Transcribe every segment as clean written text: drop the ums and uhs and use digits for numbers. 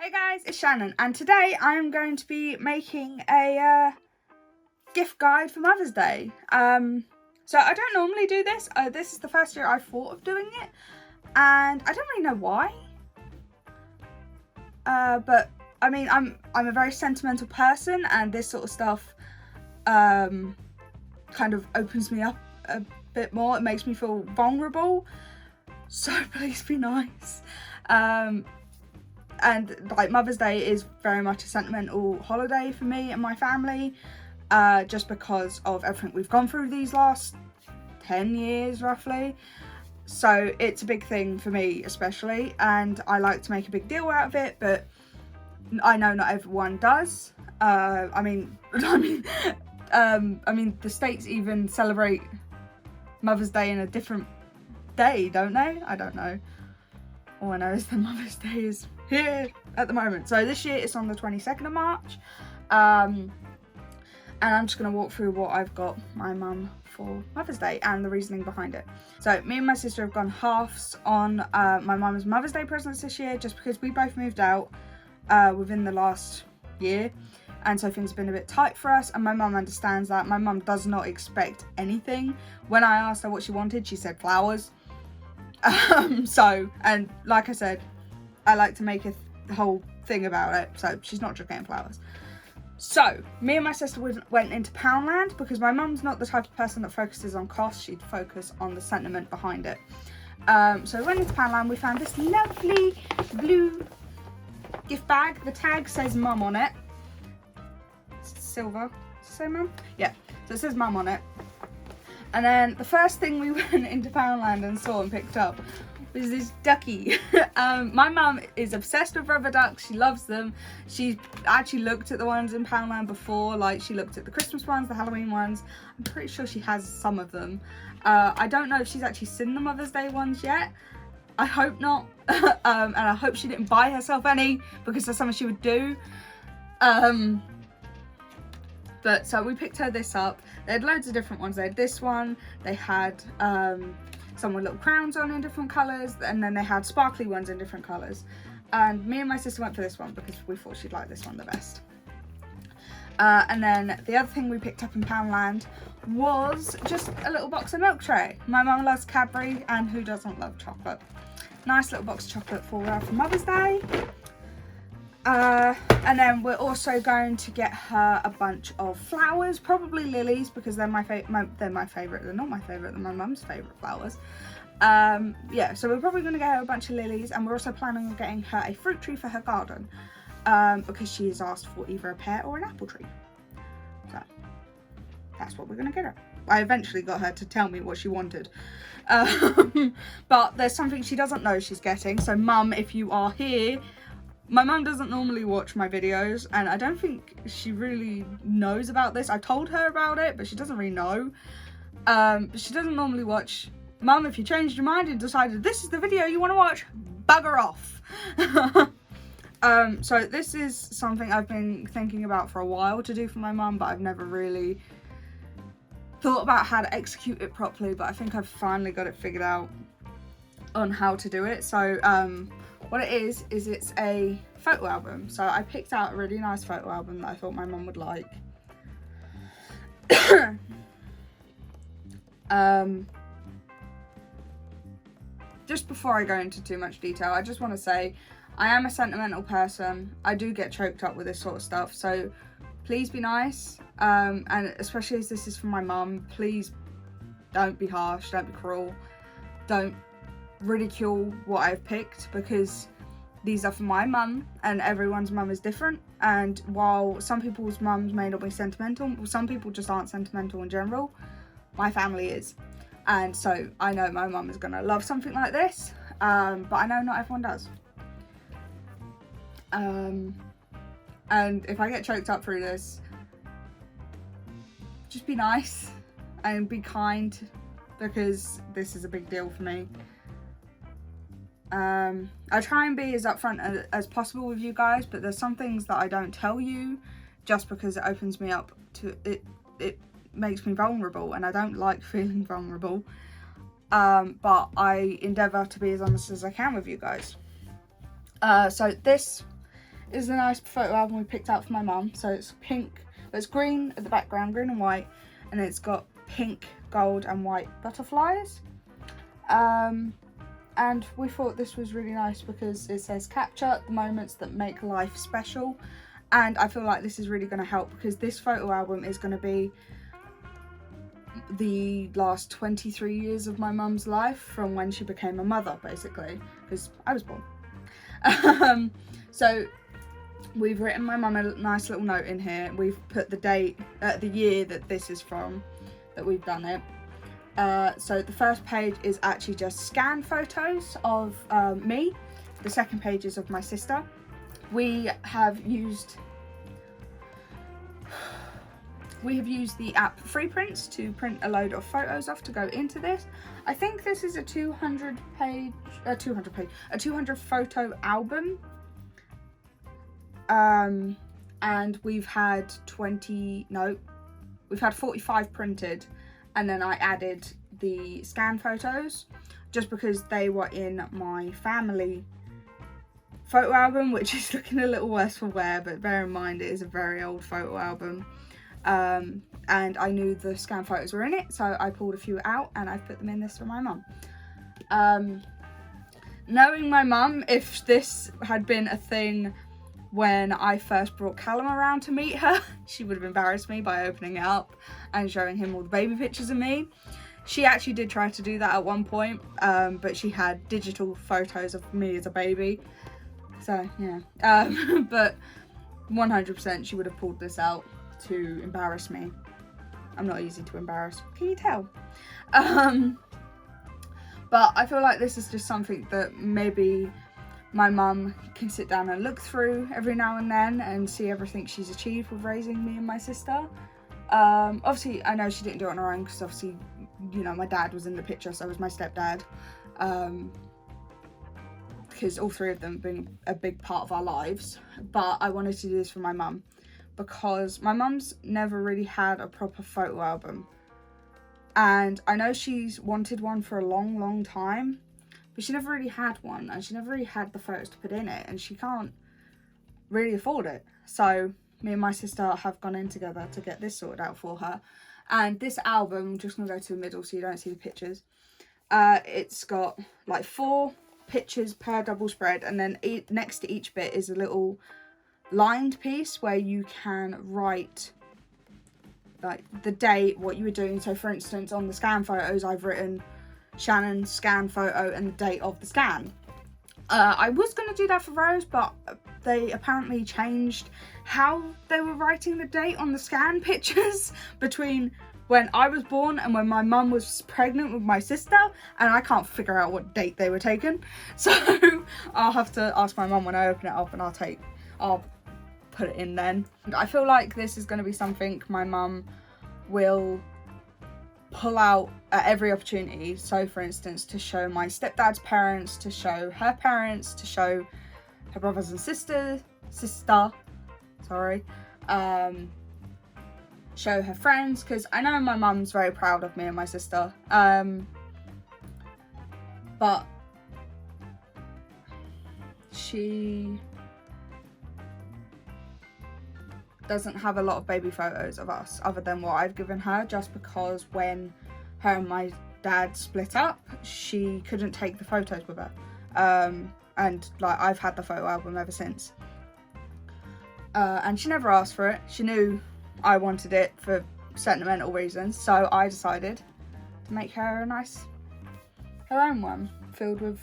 Hey guys, it's Shannon, and today I'm going to be making a gift guide for Mother's Day. So I don't normally do this. This is the first year I've thought of doing it, and I don't really know why. But I mean, I'm a very sentimental person, and this sort of stuff kind of opens me up a bit more. It makes me feel vulnerable. So please be nice. And like Mother's Day is very much a sentimental holiday for me and my family, just because of everything we've gone through these last 10 years roughly. So it's a big thing for me especially, and I like to make a big deal out of it, but I know not everyone does. I mean the States even celebrate Mother's Day in a different day, don't they? I don't know. All I know is that Mother's Day is here at the moment. So this year it's on the 22nd of March. And I'm just going to walk through what I've got my mum for Mother's Day and the reasoning behind it. So me and my sister have gone halves on my mum's Mother's Day presents this year, just because we both moved out within the last year. And so things have been a bit tight for us, and my mum understands that. My mum does not expect anything. When I asked her what she wanted, she said flowers. And like I said, I like to make a whole thing about it, so she's not just getting flowers. So me and my sister went into Poundland, because my mum's not the type of person that focuses on cost. She'd focus on the sentiment behind it. So we went into Poundland. We found this lovely blue gift bag. The tag says mum on it. It's silver. Does it say mum? Yeah, so it says mum on it. And then the first thing we went into Poundland and saw and picked up was this ducky. My mum is obsessed with rubber ducks. She loves them. She actually looked at the ones in Poundland before. Like, she looked at the Christmas ones, the Halloween ones. I'm pretty sure she has some of them. I don't know if she's actually seen the Mother's Day ones yet. I hope not. And I hope she didn't buy herself any, because that's something she would do. But so we picked her this up. They had loads of different ones. They had this one. They had some with little crowns on in different colours, and then they had sparkly ones in different colours. And me and my sister went for this one because we thought she'd like this one the best. And then the other thing we picked up in Poundland was just a little box of milk tray. My mum loves Cadbury, and who doesn't love chocolate? Nice little box of chocolate for her for Mother's Day. And then we're also going to get her a bunch of flowers, probably lilies, because they're my favourite. They're not my favourite, they're my mum's favourite flowers. Yeah, so we're probably going to get her a bunch of lilies, and we're also planning on getting her a fruit tree for her garden, because she has asked for either a pear or an apple tree. So that's what we're going to get her. I eventually got her to tell me what she wanted. But there's something she doesn't know she's getting. So mum, if you are here, my mum doesn't normally watch my videos, and I don't think she really knows about this. I told her about it, but she doesn't really know. But she doesn't normally watch. Mum, if you changed your mind and decided this is the video you want to watch, bugger off. So this is something I've been thinking about for a while to do for my mum, but I've never really thought about how to execute it properly. But I think I've finally got it figured out on how to do it. So what it is it's a photo album. So I picked out a really nice photo album that I thought my mum would like. Just before I go into too much detail, I just want to say I am a sentimental person. I do get choked up with this sort of stuff, so please be nice. And especially as this is from my mum, please don't be harsh, don't be cruel, don't ridicule what I've picked, because these are for my mum, and everyone's mum is different. And while some people's mums may not be sentimental, some people just aren't sentimental in general, my family is. And so I know my mum is gonna love something like this, but I know not everyone does. And if I get choked up through this, just be nice and be kind, because this is a big deal for me. I try and be as upfront as possible with you guys, but there's some things that I don't tell you just because it opens me up to it. It makes me vulnerable, and I don't like feeling vulnerable. But I endeavour to be as honest as I can with you guys. So this is a nice photo album we picked out for my mum. So it's pink, it's green at the background, green and white, and it's got pink, gold and white butterflies. And we thought this was really nice because it says capture the moments that make life special. And I feel like this is really going to help because this photo album is going to be the last 23 years of my mum's life from when she became a mother, basically, because I was born. So we've written my mum a nice little note in here. We've put the date, the year that this is from, that we've done it. So the first page is actually just scan photos of me. The second page is of my sister. We have used the app Freeprints to print a load of photos off to go into this. I think this is a 200 photo album. And we've had 45 printed, and then I added the scan photos just because they were in my family photo album, which is looking a little worse for wear, but bear in mind it is a very old photo album. And I knew the scan photos were in it, so I pulled a few out and I've put them in this for my mum. Knowing my mum, if this had been a thing when I first brought Callum around to meet her, she would have embarrassed me by opening it up and showing him all the baby pictures of me. She actually did try to do that at one point, but she had digital photos of me as a baby. So, yeah. But 100% she would have pulled this out to embarrass me. I'm not easy to embarrass, can you tell? But I feel like this is just something that maybe my mum can sit down and look through every now and then and see everything she's achieved with raising me and my sister. Obviously, I know she didn't do it on her own because obviously, you know, my dad was in the picture, so was my stepdad. Because all three of them have been a big part of our lives. But I wanted to do this for my mum because my mum's never really had a proper photo album. And I know she's wanted one for a long, long time, but she never really had one, and she never really had the photos to put in it, and she can't really afford it. So me and my sister have gone in together to get this sorted out for her. And this album, I'm just going to go to the middle so you don't see the pictures. It's got like 4 pictures per double spread, and then next to each bit is a little lined piece where you can write like the date, what you were doing. So for instance, on the scan photos, I've written Shannon's scan photo and the date of the scan. I was going to do that for Rose, but they apparently changed how they were writing the date on the scan pictures between when I was born and when my mum was pregnant with my sister, and I can't figure out what date they were taken. So I'll have to ask my mum when I open it up, and I'll put it in then. I feel like this is going to be something my mum will pull out at every opportunity. So for instance, to show my stepdad's parents, to show her parents, to show her brothers and sister, show her friends, because I know my mum's very proud of me and my sister, but she doesn't have a lot of baby photos of us other than what I've given her, just because when her and my dad split up, she couldn't take the photos with her, and like I've had the photo album ever since, and she never asked for it. She knew I wanted it for sentimental reasons, so I decided to make her her own one filled with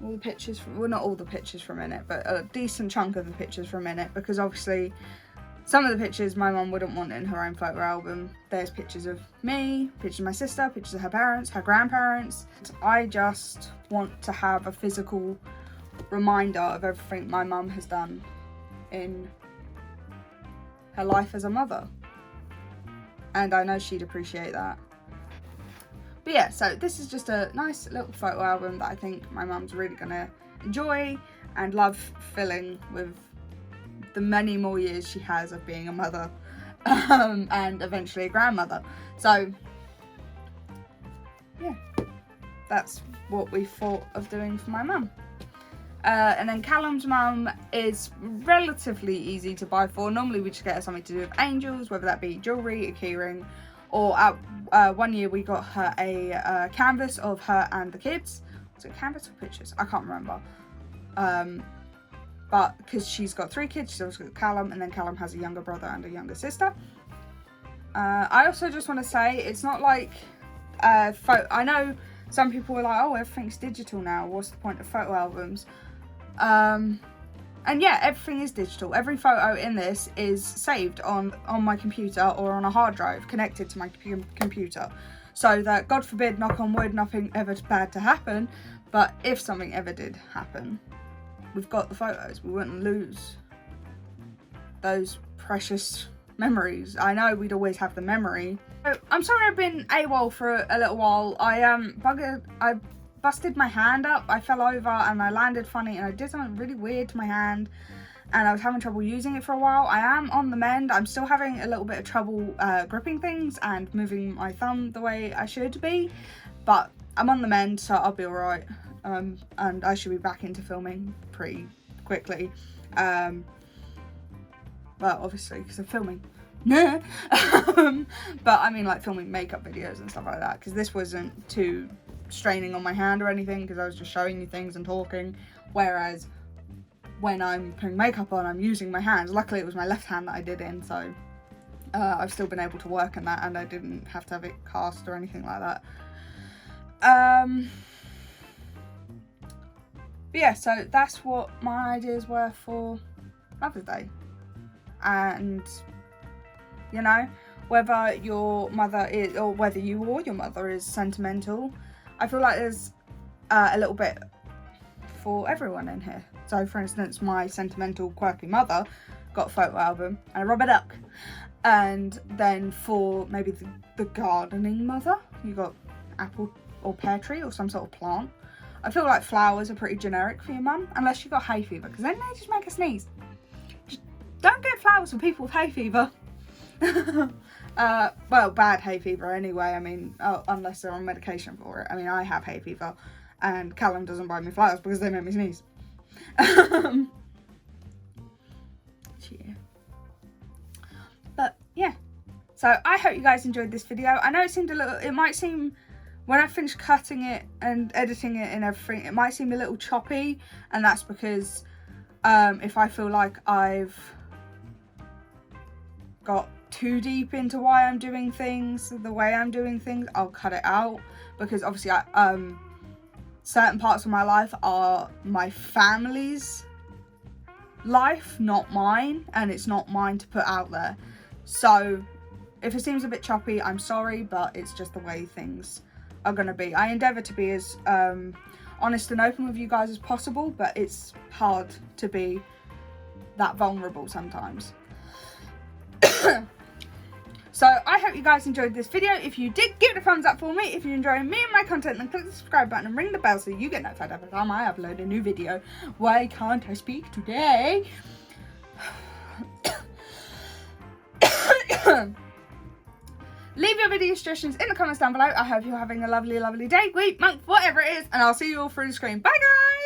all the pictures from, well, not all the pictures from in it, but a decent chunk of the pictures from in it, because obviously some of the pictures my mum wouldn't want in her own photo album. There's pictures of me, pictures of my sister, pictures of her parents, her grandparents. I just want to have a physical reminder of everything my mum has done in her life as a mother, and I know she'd appreciate that. But yeah, so this is just a nice little photo album that I think my mum's really gonna enjoy and love filling with the many more years she has of being a mother, and eventually a grandmother. So yeah, that's what we thought of doing for my mum. And then Callum's mum is relatively easy to buy for. Normally we just get her something to do with angels, whether that be jewellery, a keyring, or at 1 year we got her a canvas of her and the kids. Was it canvas or pictures? I can't remember. But because she's got 3 kids, she's also got Callum, and then Callum has a younger brother and a younger sister. I also just want to say, it's not like, I know some people were like, oh, everything's digital now, what's the point of photo albums? And yeah, everything is digital. Every photo in this is saved on my computer or on a hard drive connected to my computer. So that, God forbid, knock on wood, nothing ever bad to happen, but if something ever did happen, we've got the photos. We wouldn't lose those precious memories. I know we'd always have the memory. So, I'm sorry I've been AWOL for a little while. I busted my hand up. I fell over and I landed funny and I did something really weird to my hand and I was having trouble using it for a while. I am on the mend. I'm still having a little bit of trouble gripping things and moving my thumb the way I should be, but I'm on the mend, so I'll be alright. And I should be back into filming pretty quickly. Well, obviously, because I'm filming. But I mean, like, filming makeup videos and stuff like that, because this wasn't too straining on my hand or anything, because I was just showing you things and talking, whereas when I'm putting makeup on, I'm using my hands. Luckily, it was my left hand that I did in, so I've still been able to work in that, and I didn't have to have it cast or anything like that. But yeah, so that's what my ideas were for Mother's Day. And, you know, whether your mother is, or whether you or your mother is sentimental, I feel like there's a little bit for everyone in here. So, for instance, my sentimental, quirky mother got a photo album and a rubber duck. And then for maybe the gardening mother, you got apple or pear tree or some sort of plant. I feel like flowers are pretty generic for your mum, unless you got hay fever, because then they just make her sneeze. Just don't get flowers for people with hay fever. Well, bad hay fever anyway, I mean, unless they're on medication for it. I mean, I have hay fever, and Callum doesn't buy me flowers because they make me sneeze. Yeah. But, yeah. So, I hope you guys enjoyed this video. I know it might seem, when I finish cutting it and editing it and everything, it might seem a little choppy, and that's because if I feel like I've got too deep into why I'm doing things, the way I'm doing things, I'll cut it out, because obviously certain parts of my life are my family's life, not mine, and it's not mine to put out there. So if it seems a bit choppy, I'm sorry, but it's just the way things are going to be. I endeavour to be as honest and open with you guys as possible, but it's hard to be that vulnerable sometimes. So I hope you guys enjoyed this video. If you did, give it a thumbs up for me. If you're enjoying me and my content, then click the subscribe button and ring the bell so you get notified every time I upload a new video. Why can't I speak today? Leave your video suggestions in the comments down below. I hope you're having a lovely, lovely day, week, month, whatever it is, and I'll see you all through the screen. Bye,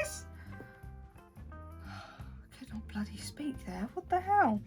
guys! I could not bloody speak there. What the hell?